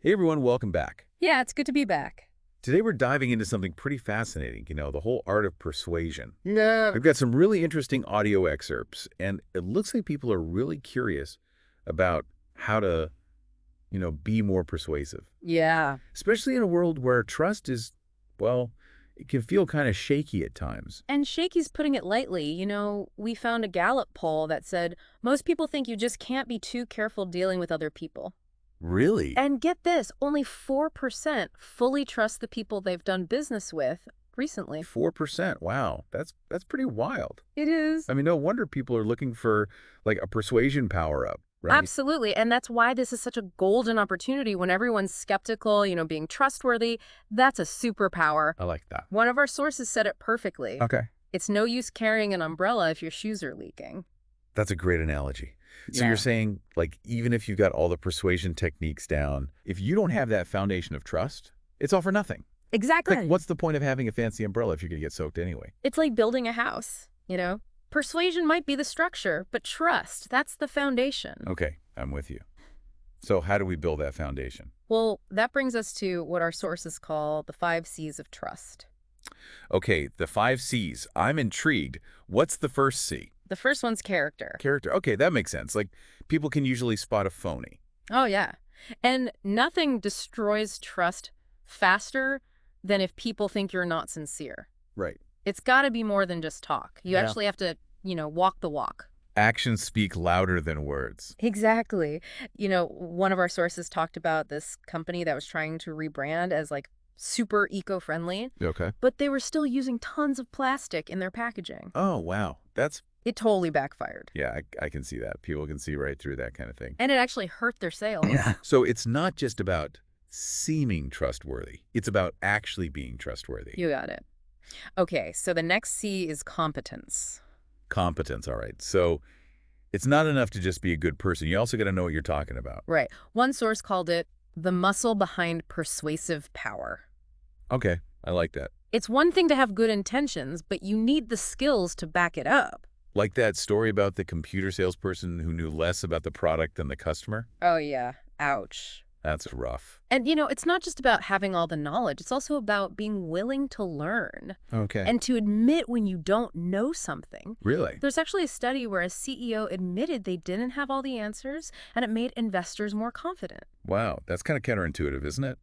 Hey everyone, welcome back. Yeah, it's good to be back. Today we're diving into something pretty fascinating, the whole art of persuasion. Yeah. We've got some really interesting audio excerpts, and it looks like people are really curious about how to, be more persuasive. Yeah. Especially in a world where trust is, well, it can feel kind of shaky at times. And Shaky's putting it lightly. We found a Gallup poll that said most people think you just can't be too careful dealing with other people. Really? And get this, only 4% fully trust the people they've done business with recently. 4%. Wow, that's pretty wild. It is. I mean, no wonder people are looking for like a persuasion power-up, right? Absolutely. And that's why this is such a golden opportunity when everyone's skeptical, being trustworthy. That's a superpower. I like that. One of our sources said it perfectly. Okay. It's no use carrying an umbrella if your shoes are leaking. That's a great analogy. So Yeah. you're saying, like, even if you've got all the persuasion techniques down, if you don't have that foundation of trust, it's all for nothing. Exactly. Like, what's the point of having a fancy umbrella if you're going to get soaked anyway? It's like building a house. Persuasion might be the structure, but trust, that's the foundation. Okay, I'm with you. So how do we build that foundation? Well, that brings us to what our sources call the 5 C's of trust. Okay, the 5 C's. I'm intrigued. What's the first C? The first one's character. Character. Okay, that makes sense. Like, people can usually spot a phony. Oh, yeah. And nothing destroys trust faster than if people think you're not sincere. Right. It's got to be more than just talk. You Yeah. actually have to, walk the walk. Actions speak louder than words. Exactly. One of our sources talked about this company that was trying to rebrand as like super eco-friendly, Okay. but they were still using tons of plastic in their packaging. Oh, wow. It totally backfired. Yeah, I can see that. People can see right through that kind of thing. And it actually hurt their sales. Yeah. So it's not just about seeming trustworthy. It's about actually being trustworthy. You got it. Okay, so the next C is competence. Competence, all right. So it's not enough to just be a good person. You also got to know what you're talking about. Right. One source called it the muscle behind persuasive power. Okay, I like that. It's one thing to have good intentions, but you need the skills to back it up. Like that story about the computer salesperson who knew less about the product than the customer? Oh, yeah. Ouch. That's rough. And, it's not just about having all the knowledge. It's also about being willing to learn Okay. and to admit when you don't know something. Really? There's actually a study where a CEO admitted they didn't have all the answers, and it made investors more confident. Wow, that's kind of counterintuitive, isn't it?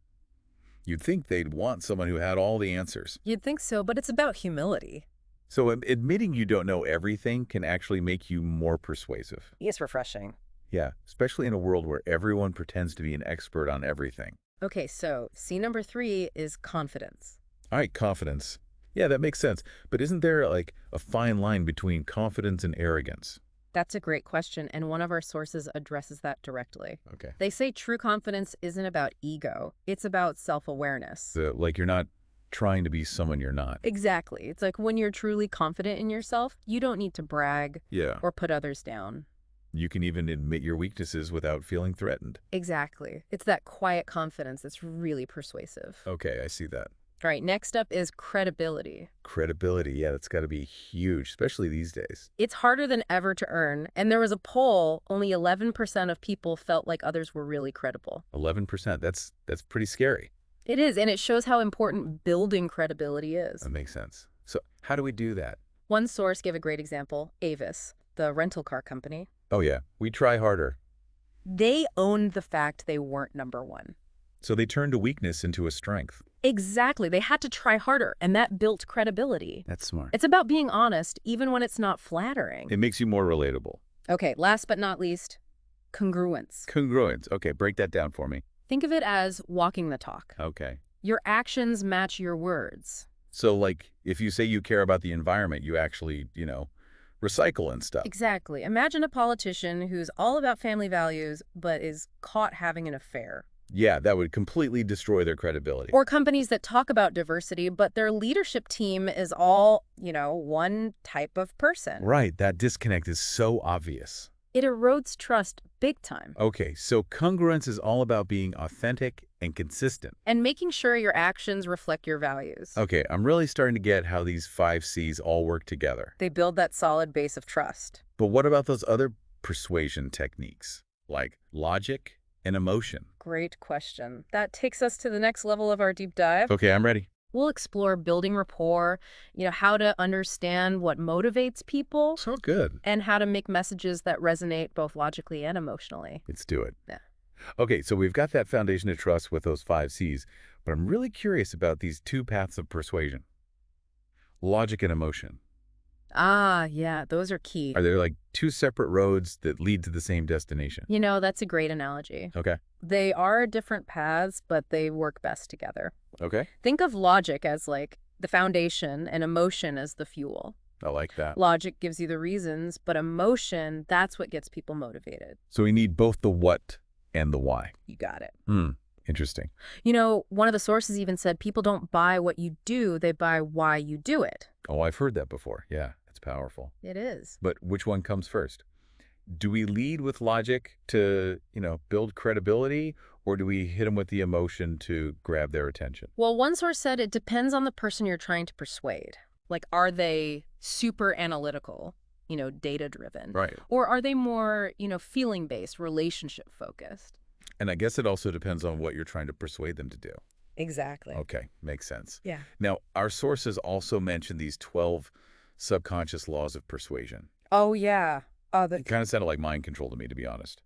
You'd think they'd want someone who had all the answers. You'd think so, but it's about humility. So admitting you don't know everything can actually make you more persuasive. It's refreshing. Yeah, especially in a world where everyone pretends to be an expert on everything. Okay, so C number 3 is confidence. All right, confidence. Yeah, that makes sense. But isn't there like a fine line between confidence and arrogance? That's a great question, and one of our sources addresses that directly. Okay. They say true confidence isn't about ego. It's about self-awareness. Like you're not trying to be someone you're not. Exactly. It's like when you're truly confident in yourself, you don't need to brag Yeah. or put others down. You can even admit your weaknesses without feeling threatened. Exactly. It's that quiet confidence that's really persuasive. Okay, I see that. All right, next up is credibility. Credibility, yeah, that's got to be huge, especially these days. It's harder than ever to earn, and there was a poll, only 11% of people felt like others were really credible. 11%, that's pretty scary. It is, and it shows how important building credibility is. That makes sense. So how do we do that? One source gave a great example, Avis, the rental car company. Oh yeah, we try harder. They owned the fact they weren't number one. So they turned a weakness into a strength. Exactly. They had to try harder, and that built credibility. That's smart. It's about being honest, even when it's not flattering. It makes you more relatable. Okay, last but not least, congruence. Congruence. Okay, break that down for me. Think of it as walking the talk. Okay. Your actions match your words. So like if you say you care about the environment, you actually, recycle and stuff. Exactly. Imagine a politician who's all about family values, but is caught having an affair. Yeah, that would completely destroy their credibility. Or companies that talk about diversity, but their leadership team is all, one type of person. Right, that disconnect is so obvious. It erodes trust big time. Okay, so congruence is all about being authentic and consistent. And making sure your actions reflect your values. Okay, I'm really starting to get how these 5 C's all work together. They build that solid base of trust. But what about those other persuasion techniques, like logic and emotion? Great question. That takes us to the next level of our deep dive. Okay, I'm ready. We'll explore building rapport, how to understand what motivates people, So good. and how to make messages that resonate both logically and emotionally. Let's do it. Yeah. Okay, so we've got that foundation of trust with those 5 C's, but I'm really curious about these 2 paths of persuasion, logic and emotion. Ah, yeah, those are key. Are there like 2 separate roads that lead to the same destination? That's a great analogy. Okay. They are different paths, but they work best together. Okay. Think of logic as like the foundation and emotion as the fuel. I like that. Logic gives you the reasons, but emotion, that's what gets people motivated. So we need both the what and the why. You got it. Interesting. One of the sources even said people don't buy what you do, they buy why you do it. Oh, I've heard that before. Yeah, it's powerful. It is. But which one comes first? Do we lead with logic to, build credibility, or do we hit them with the emotion to grab their attention? Well, one source said it depends on the person you're trying to persuade. Like, are they super analytical, data-driven? Right. Or are they more, feeling-based, relationship-focused? And I guess it also depends on what you're trying to persuade them to do. Exactly. Okay, makes sense. Yeah. Now, our sources also mention these 12 subconscious laws of persuasion. Oh, yeah. It kind of sounded like mind control to me, to be honest.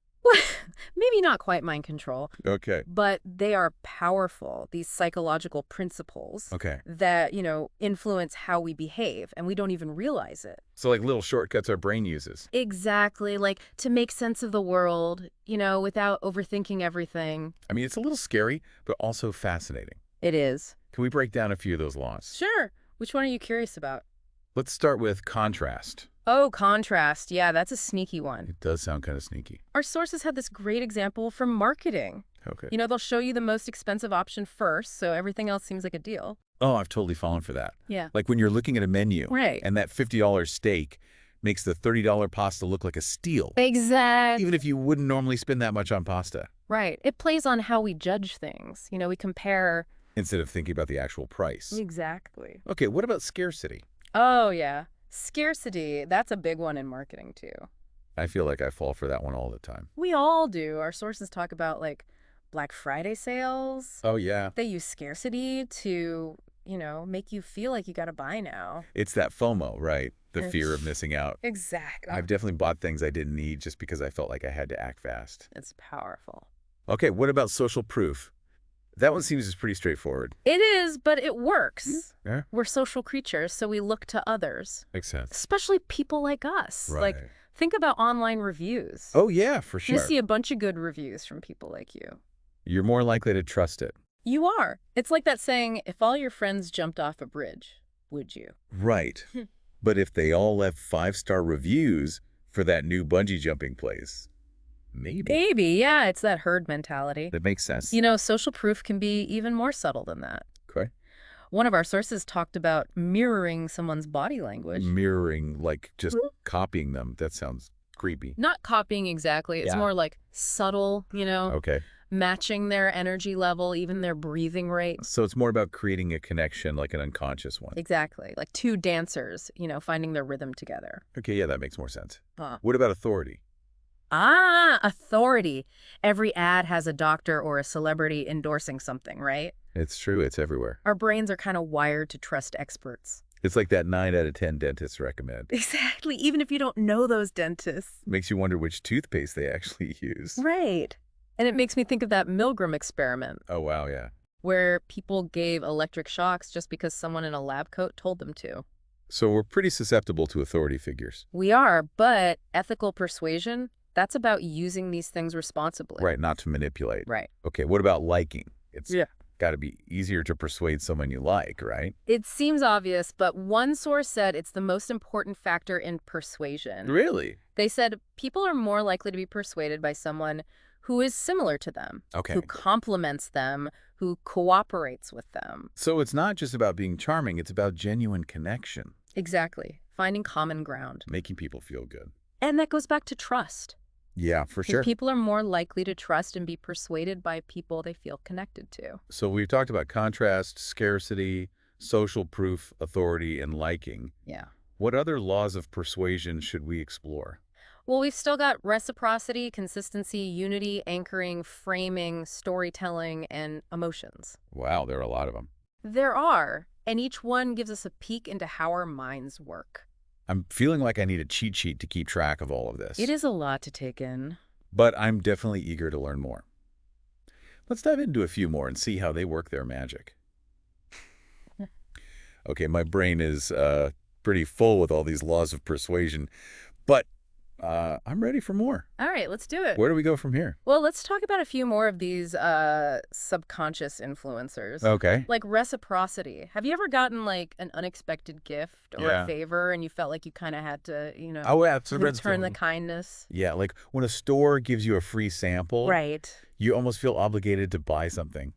Maybe not quite mind control, Okay. but they are powerful, these psychological principles Okay. that, influence how we behave, and we don't even realize it. So like little shortcuts our brain uses. Exactly, like to make sense of the world, without overthinking everything. I mean, it's a little scary, but also fascinating. It is. Can we break down a few of those laws? Sure. Which one are you curious about? Let's start with contrast. Oh, contrast. Yeah, that's a sneaky one. It does sound kind of sneaky. Our sources had this great example from marketing. Okay. They'll show you the most expensive option first, so everything else seems like a deal. Oh, I've totally fallen for that. Yeah. Like when you're looking at a menu, Right. and that $50 steak makes the $30 pasta look like a steal. Exactly. Even if you wouldn't normally spend that much on pasta. Right. It plays on how we judge things. We compare. Instead of thinking about the actual price. Exactly. Okay, what about scarcity? Oh, yeah. Scarcity, that's a big one in marketing, too. I feel like I fall for that one all the time. We all do. Our sources talk about, like, Black Friday sales. Oh, yeah. They use scarcity to, make you feel like you got to buy now. It's that FOMO, right? The fear of missing out. Exactly. I've definitely bought things I didn't need just because I felt like I had to act fast. It's powerful. Okay, what about social proof? That one seems pretty straightforward. It is, but it works. Yeah. We're social creatures, so we look to others. Makes sense. Especially people like us. Right. Like, think about online reviews. Oh, yeah, for sure. You see a bunch of good reviews from people like you. You're more likely to trust it. You are. It's like that saying, if all your friends jumped off a bridge, would you? Right. But if they all left 5-star reviews for that new bungee jumping place, maybe. Maybe, yeah, it's that herd mentality. That makes sense. Social proof can be even more subtle than that. Okay. One of our sources talked about mirroring someone's body language. Mirroring, like just copying them. That sounds creepy. Not copying exactly. It's more like subtle, Okay. matching their energy level, even their breathing rate. So it's more about creating a connection, like an unconscious one. Exactly. Like two dancers, finding their rhythm together. Okay, yeah, that makes more sense. Huh. What about authority? Ah, authority. Every ad has a doctor or a celebrity endorsing something, right? It's true. It's everywhere. Our brains are kind of wired to trust experts. It's like that 9 out of 10 dentists recommend. Exactly. Even if you don't know those dentists. Makes you wonder which toothpaste they actually use. Right. And it makes me think of that Milgram experiment Oh, wow, yeah. where people gave electric shocks just because someone in a lab coat told them to. So we're pretty susceptible to authority figures. We are, but ethical persuasion, that's about using these things responsibly. Right, not to manipulate. Right. Okay, what about liking? It's Yeah. got to be easier to persuade someone you like, right? It seems obvious, but one source said it's the most important factor in persuasion. Really? They said people are more likely to be persuaded by someone who is similar to them, Okay. who complements them, who cooperates with them. So it's not just about being charming, it's about genuine connection, Exactly. Finding common ground. making people feel good. And that goes back to trust. Yeah, for 'Cause sure. people are more likely to trust and be persuaded by people they feel connected to. So we've talked about contrast, scarcity, social proof, authority, and liking. Yeah. What other laws of persuasion should we explore? Well, we've still got reciprocity, consistency, unity, anchoring, framing, storytelling, and emotions. Wow, there are a lot of them. There are, and each one gives us a peek into how our minds work. I'm feeling like I need a cheat sheet to keep track of all of It this, is a lot to take in. but I'm definitely eager to learn more. Let's dive into a few more and see how they work their magic. Okay, my brain is pretty full with all these laws of persuasion, but I'm ready for more. All right, let's do it. Where do we go from here? Well, let's talk about a few more of these subconscious influencers. Okay. Like reciprocity. Have you ever gotten like an unexpected gift or Yeah. a favor and you felt like you kind of had to, Oh, absolutely. return the kindness? Yeah, like when a store gives you a free sample, Right. you almost feel obligated to buy something,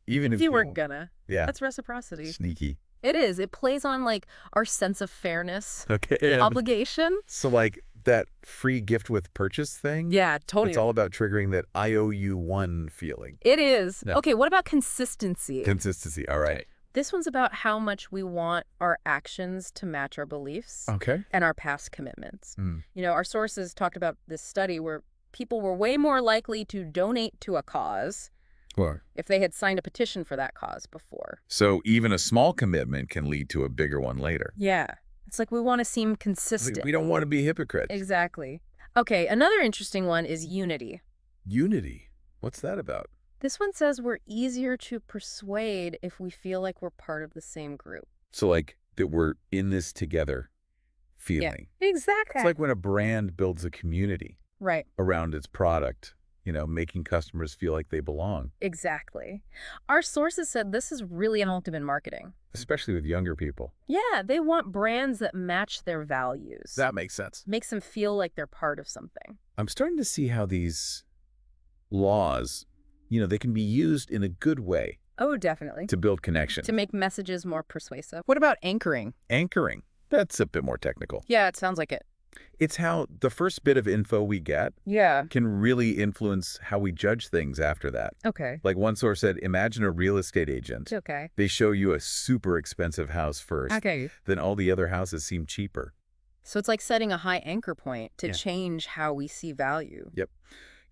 even If if you you weren't don't. gonna. Yeah, That's reciprocity. sneaky. It is. It plays on like our sense of fairness, Okay. And obligation. so like that free gift with purchase thing, Yeah, totally. it's all about triggering that I owe you one feeling. It is. Yeah. Okay, what about consistency? Consistency. All right. This one's about how much we want our actions to match our beliefs Okay. and our past commitments. Mm. Our sources talked about this study where people were way more likely to donate to a cause Well, if they had signed a petition for that cause before. so even a small commitment can lead to a bigger one later. Yeah. It's like we want to seem consistent. We don't want to be hypocrites. Exactly. Okay, another interesting one is unity. Unity. What's that about? This one says we're easier to persuade if we feel like we're part of the same group. So like that we're in this together feeling. Exactly. It's like when a brand builds a community Right. around its product, making customers feel like they belong, Exactly. Our sources said this is really effective in marketing. especially with younger people. Yeah, they want brands that match their values. That makes sense. Makes them feel like they're part of something. I'm starting to see how these laws, they can be used in a good way Oh, definitely. to build connections. To make messages more persuasive. What about anchoring? Anchoring. That's a bit more technical. Yeah, it sounds like it. It's how the first bit of info we get Yeah. can really influence how we judge things after that. Okay. Like one source said, imagine a real estate agent. Okay. They show you a super expensive house first. Okay. Then all the other houses seem cheaper. So it's like setting a high anchor point to Yeah. change how we see value. Yep.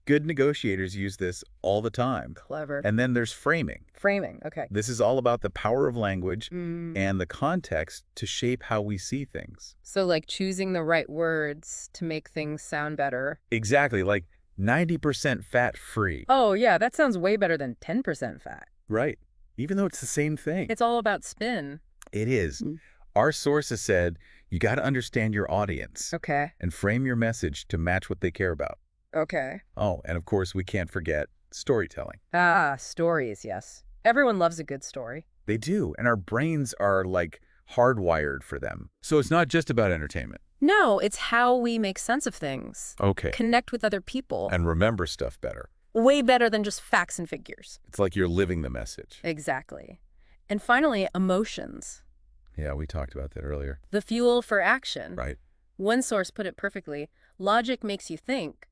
Good negotiators use this all the time. Clever. And then there's framing. Framing. Okay. This is all about the power of language Mm. and the context to shape how we see things. So like choosing the right words to make things sound better. Exactly, like 90% fat-free. Oh, yeah, that sounds way better than 10% fat. Right. Even though it's the same thing. It's all about spin. It is. Mm. Our sources said you got to understand your audience Okay. and frame your message to match what they care about. Okay. Oh, and of course, we can't forget storytelling. Ah, stories, yes. Everyone loves a good story. They do, and our brains are like hardwired for them. So it's not just about entertainment. No, it's how we make sense of things. Okay. Connect with other people. And remember stuff better. Way better than just facts and figures. It's like you're living the message. Exactly. And finally, emotions. Yeah, we talked about that earlier. The fuel for action. Right. One source put it perfectly. Logic makes you think,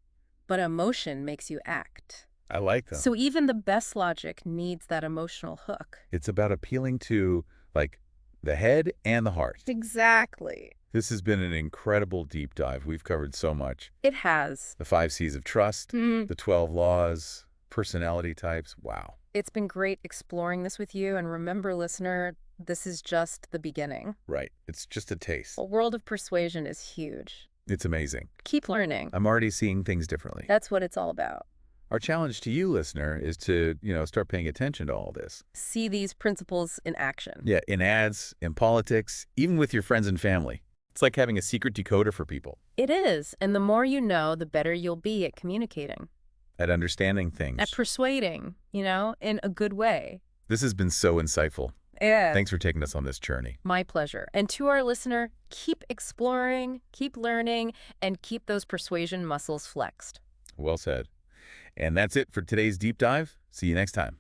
but emotion makes you act. I like them. So even the best logic needs that emotional hook. It's about appealing to, like, the head and the heart. Exactly. This has been an incredible deep dive. We've covered so much. It has. The 5 C's of trust, the 12 laws, personality types. Wow. It's been great exploring this with you. And remember, listener, this is just the beginning. Right. It's just a taste. The world of persuasion is huge. It's amazing. Keep learning. I'm already seeing things differently. That's what it's all about. Our challenge to you, listener, is to, start paying attention to all this. See these principles in action. Yeah, in ads, in politics, even with your friends and family. It's like having a secret decoder for people. It is. And the more you know, the better you'll be at communicating. At understanding things. At persuading, in a good way. This has been so insightful. Yeah. Thanks for taking us on this journey. My pleasure. And to our listener, keep exploring, keep learning, and keep those persuasion muscles flexed. Well said. And that's it for today's deep dive. See you next time.